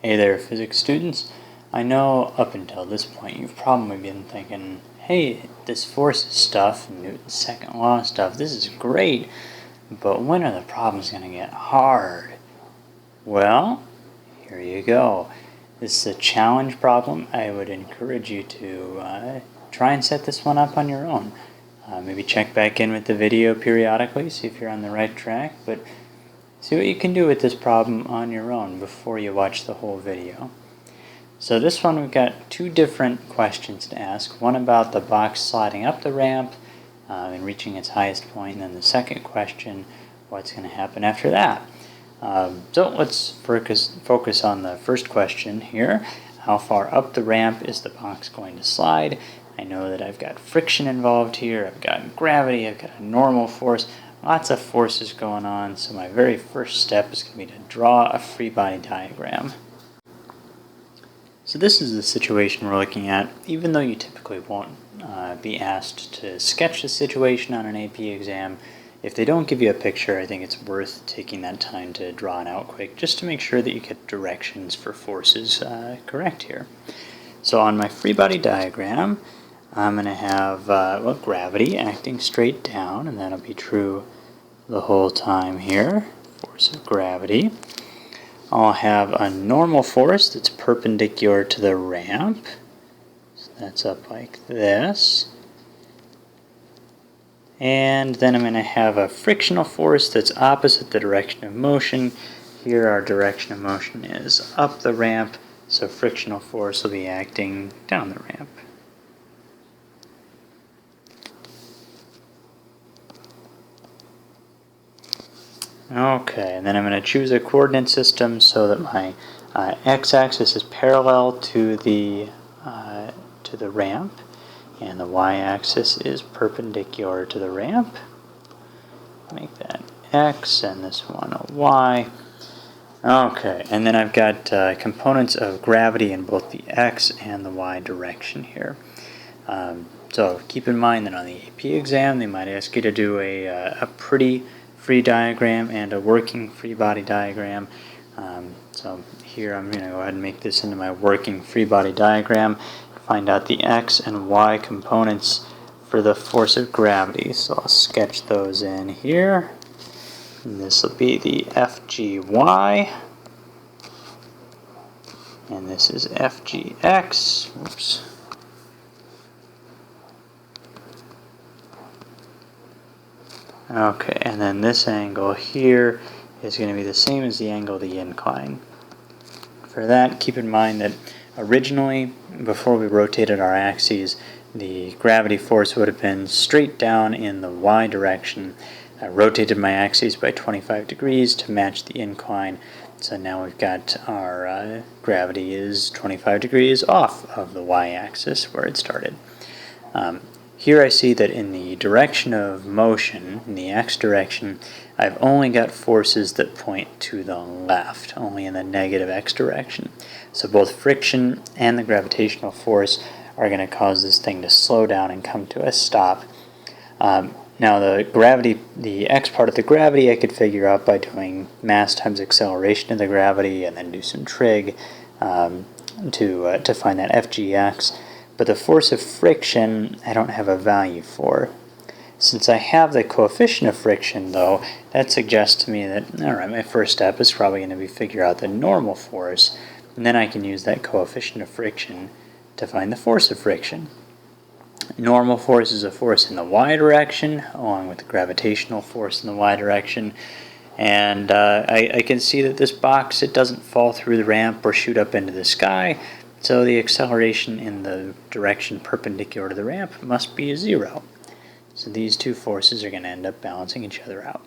Hey there, physics students. I know up until this point you've probably been thinking, hey, this forces stuff, Newton's second law stuff, this is great, but when are the problems going to get hard? Well, here you go. This is a challenge problem. I would encourage you to try and set this one up on your own. Maybe check back in with the video periodically, see if you're on the right track, but see what you can do with this problem on your own before you watch the whole video. So this one we've got two different questions to ask. One about the box sliding up the ramp and reaching its highest point, and then the second question, what's going to happen after that. So let's focus on the first question here. How far up the ramp is the box going to slide? I know that I've got friction involved here, I've got gravity, I've got a normal force, lots of forces going on, so my very first step is going to be to draw a free body diagram. So this is the situation we're looking at. Even though you typically won't be asked to sketch the situation on an AP exam, if they don't give you a picture, I think it's worth taking that time to draw it out quick, just to make sure that you get directions for forces correct here. So on my free body diagram, I'm going to have gravity acting straight down, and that'll be true the whole time here, force of gravity. I'll have a normal force that's perpendicular to the ramp, so that's up like this. And then I'm going to have a frictional force that's opposite the direction of motion. Here our direction of motion is up the ramp, so frictional force will be acting down the ramp. Okay, and then I'm going to choose a coordinate system so that my x-axis is parallel to the ramp, and the y-axis is perpendicular to the ramp. Make that x, and this one a y. Okay, and then I've got components of gravity in both the x and the y direction here. So keep in mind that on the AP exam, they might ask you to do a pretty free diagram and a working free body diagram. So here I'm going to go ahead and make this into my working free body diagram. Find out the x and y components for the force of gravity. So I'll sketch those in here. And this will be the FGY. And this is FGX. Oops. Okay, and then this angle here is going to be the same as the angle of the incline. For that, keep in mind that originally, before we rotated our axes, the gravity force would have been straight down in the y direction. I rotated my axes by 25 degrees to match the incline, so now we've got our gravity is 25 degrees off of the y-axis where it started. Here I see that in the direction of motion, in the x direction, I've only got forces that point to the left, only in the negative x direction. So both friction and the gravitational force are going to cause this thing to slow down and come to a stop. Now the x part of the gravity I could figure out by doing mass times acceleration of the gravity and then do some trig to find that FGX. But the force of friction, I don't have a value for. Since I have the coefficient of friction, though, that suggests to me that, alright, my first step is probably going to be figure out the normal force, and then I can use that coefficient of friction to find the force of friction. Normal force is a force in the y direction, along with the gravitational force in the y direction. And I can see that this box, it doesn't fall through the ramp or shoot up into the sky, so the acceleration in the direction perpendicular to the ramp must be 0. So these two forces are going to end up balancing each other out.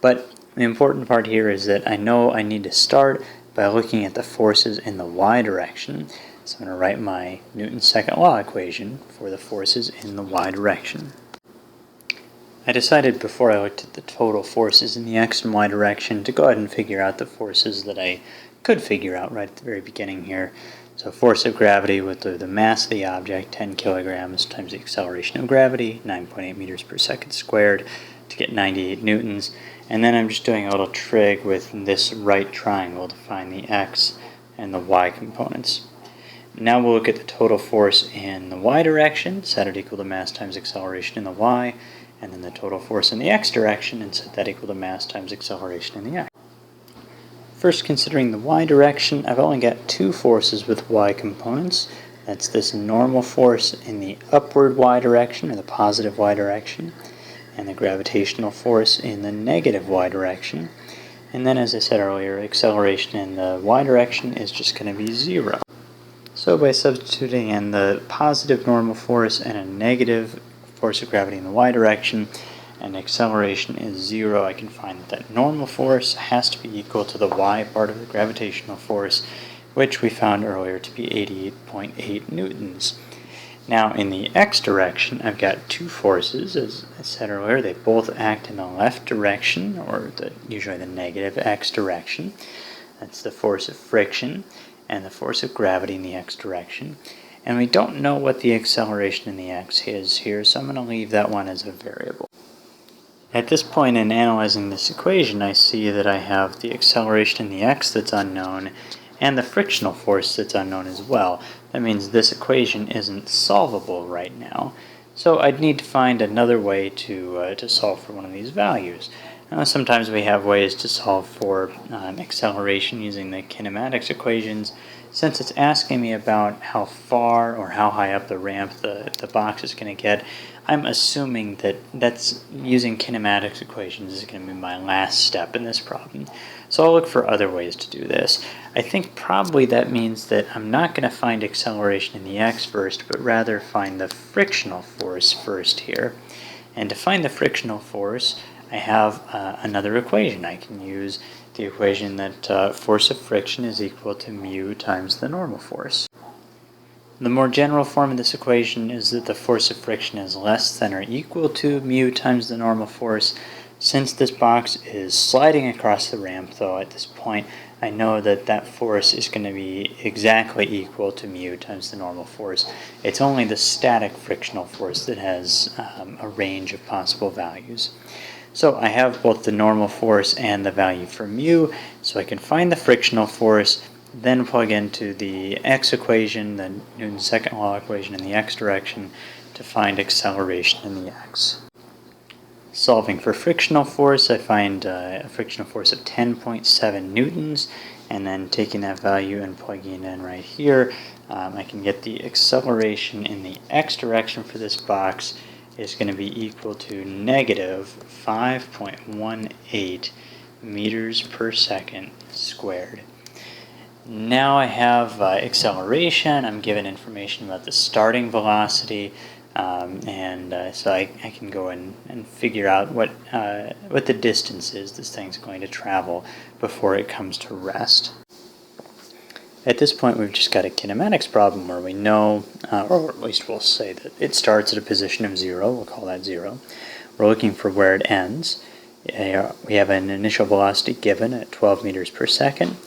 But the important part here is that I know I need to start by looking at the forces in the y direction. So I'm going to write my Newton's second law equation for the forces in the y direction. I decided before I looked at the total forces in the x and y direction to go ahead and figure out the forces that I could figure out right at the very beginning here. So force of gravity with the mass of the object, 10 kilograms, times the acceleration of gravity, 9.8 meters per second squared, to get 98 newtons. And then I'm just doing a little trig with this right triangle to find the x and the y components. Now we'll look at the total force in the y direction, set it equal to mass times acceleration in the y, and then the total force in the x direction, and set that equal to mass times acceleration in the x. First, considering the y direction, I've only got two forces with y components. That's this normal force in the upward y direction, or the positive y direction, and the gravitational force in the negative y direction. And then, as I said earlier, acceleration in the y direction is just going to be 0. So by substituting in the positive normal force and a negative force of gravity in the y direction, and acceleration is 0, I can find that normal force has to be equal to the y part of the gravitational force, which we found earlier to be 88.8 newtons. Now in the x direction, I've got two forces. As I said earlier, they both act in the left direction, or usually the negative x direction. That's the force of friction and the force of gravity in the x direction. And we don't know what the acceleration in the x is here, so I'm going to leave that one as a variable. At this point in analyzing this equation, I see that I have the acceleration in the x that's unknown and the frictional force that's unknown as well. That means this equation isn't solvable right now. So I'd need to find another way to solve for one of these values. Sometimes we have ways to solve for acceleration using the kinematics equations. Since it's asking me about how far or how high up the ramp the box is going to get, I'm assuming that that's using kinematics equations is going to be my last step in this problem. So I'll look for other ways to do this. I think probably that means that I'm not going to find acceleration in the x first, but rather find the frictional force first here. And to find the frictional force, I have another equation. I can use the equation that force of friction is equal to mu times the normal force. The more general form of this equation is that the force of friction is less than or equal to mu times the normal force. Since this box is sliding across the ramp, though, at this point, I know that that force is going to be exactly equal to mu times the normal force. It's only the static frictional force that has a range of possible values. So I have both the normal force and the value for mu, so I can find the frictional force, then plug into the x equation, the Newton's second law equation in the x direction, to find acceleration in the x. Solving for frictional force, I find a frictional force of 10.7 newtons, and then taking that value and plugging it in right here, I can get the acceleration in the x direction for this box is going to be equal to negative 5.18 meters per second squared. Now I have acceleration. I'm given information about the starting velocity, so I can go and figure out what the distance is this thing's going to travel before it comes to rest. At this point, we've just got a kinematics problem where we know, or at least we'll say that it starts at a position of 0. We'll call that 0. We're looking for where it ends. We have an initial velocity given at 12 meters per second.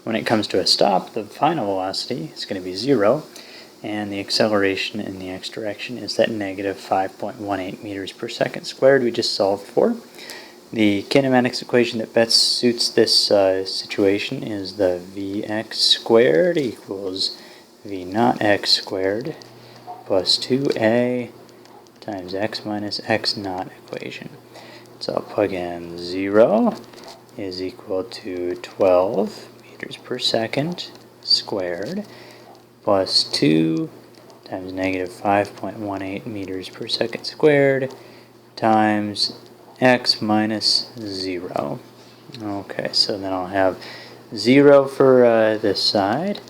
When it comes to a stop, the final velocity is going to be 0, and the acceleration in the x direction is that negative 5.18 meters per second squared we just solved for. The kinematics equation that best suits this situation is the Vx squared equals V naught x squared plus 2a times x minus x naught equation. So I'll plug in 0 is equal to 12 meters per second squared plus 2 times negative 5.18 meters per second squared times x minus 0. Okay, so then I'll have 0 for this side,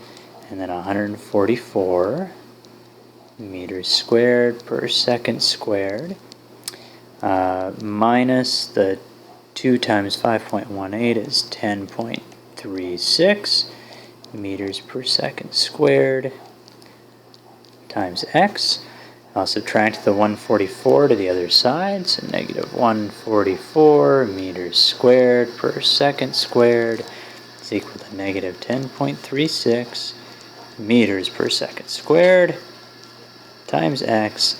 and then 144 meters squared per second squared, minus the 2 times 5.18 is 10.36 meters per second squared times x. I'll subtract the 144 to the other side, so negative 144 meters squared per second squared is equal to negative 10.36 meters per second squared times x,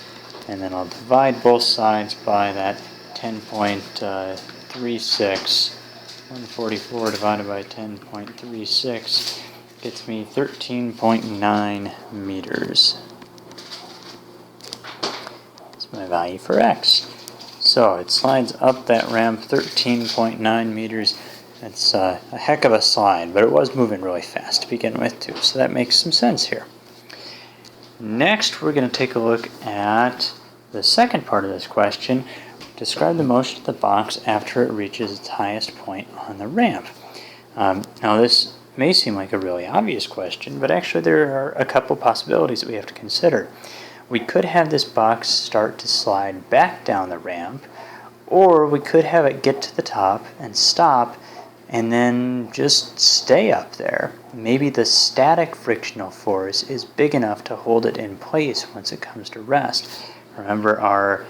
and then I'll divide both sides by that 10.36. 144 divided by 10.36 gets me 13.9 meters. That's my value for x. So it slides up that ramp 13.9 meters. It's a heck of a slide, but it was moving really fast to begin with too, so that makes some sense here. Next, we're going to take a look at the second part of this question. Describe the motion of the box after it reaches its highest point on the ramp. Now this may seem like a really obvious question, but actually there are a couple possibilities that we have to consider. We could have this box start to slide back down the ramp, or we could have it get to the top and stop and then just stay up there. Maybe the static frictional force is big enough to hold it in place once it comes to rest. Remember, our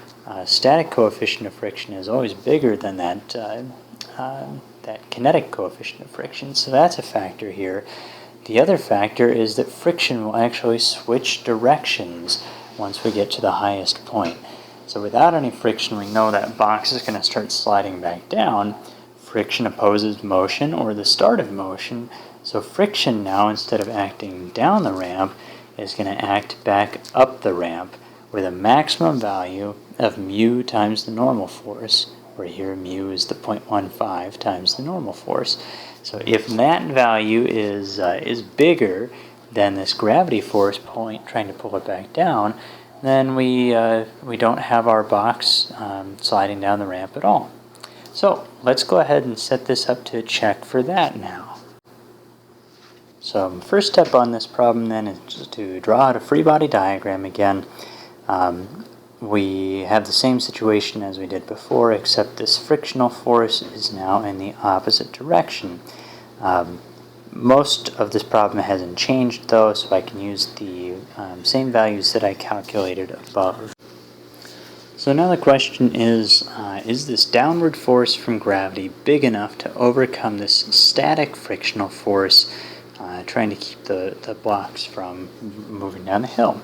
static coefficient of friction is always bigger than that kinetic coefficient of friction, so that's a factor here. The other factor is that friction will actually switch directions once we get to the highest point. So without any friction, we know that box is going to start sliding back down. Friction opposes motion, or the start of motion, so friction now, instead of acting down the ramp, is going to act back up the ramp with a maximum value of mu times the normal force, where here mu is the 0.15 times the normal force. So if that value is bigger than this gravity force trying to pull it back down, then we don't have our box sliding down the ramp at all. So let's go ahead and set this up to check for that now. So first step on this problem then is to draw out a free body diagram again. We have the same situation as we did before, except this frictional force is now in the opposite direction. Most of this problem hasn't changed though, so I can use the same values that I calculated above. So now the question is this downward force from gravity big enough to overcome this static frictional force trying to keep the blocks from moving down the hill?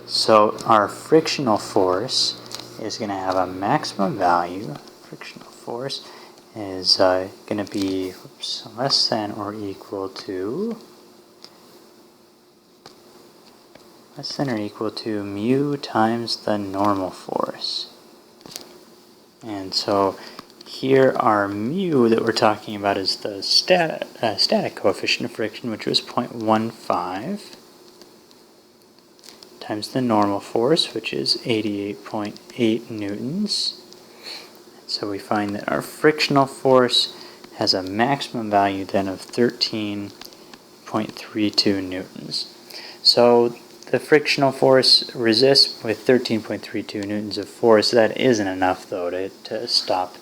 So our frictional force is going to have a maximum value. Frictional force is going to be less than or equal to mu times the normal force. And so here our mu that we're talking about is the static coefficient of friction, which was 0.15, times the normal force, which is 88.8 newtons. So we find that our frictional force has a maximum value then of 13.32 newtons. So the frictional force resists with 13.32 newtons of force. That isn't enough though to stop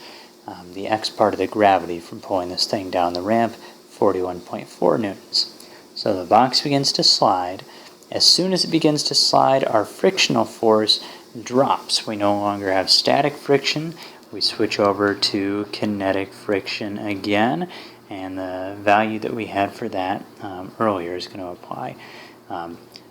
the x part of the gravity from pulling this thing down the ramp, 41.4 newtons. So the box begins to slide. As soon as it begins to slide, our frictional force drops. We no longer have static friction. We switch over to kinetic friction again, and the value that we had for that earlier is going to apply.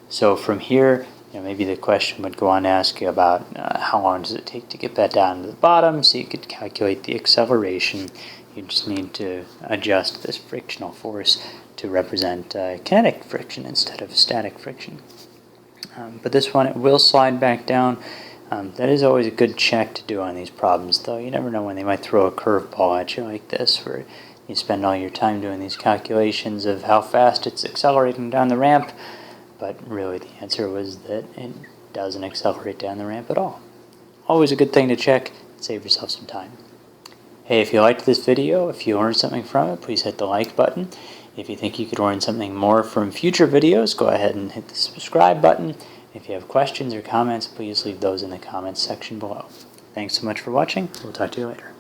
So from here, maybe the question would go on to ask you about how long does it take to get that down to the bottom, so you could calculate the acceleration. You just need to adjust this frictional force to represent kinetic friction instead of static friction. But this one, it will slide back down. That is always a good check to do on these problems, though. You never know when they might throw a curveball at you like this, where you spend all your time doing these calculations of how fast it's accelerating down the ramp, but really the answer was that it doesn't accelerate down the ramp at all. Always a good thing to check. Save yourself some time. Hey, if you liked this video, if you learned something from it, please hit the like button. If you think you could learn something more from future videos, go ahead and hit the subscribe button. If you have questions or comments, please leave those in the comments section below. Thanks so much for watching. We'll talk to you later.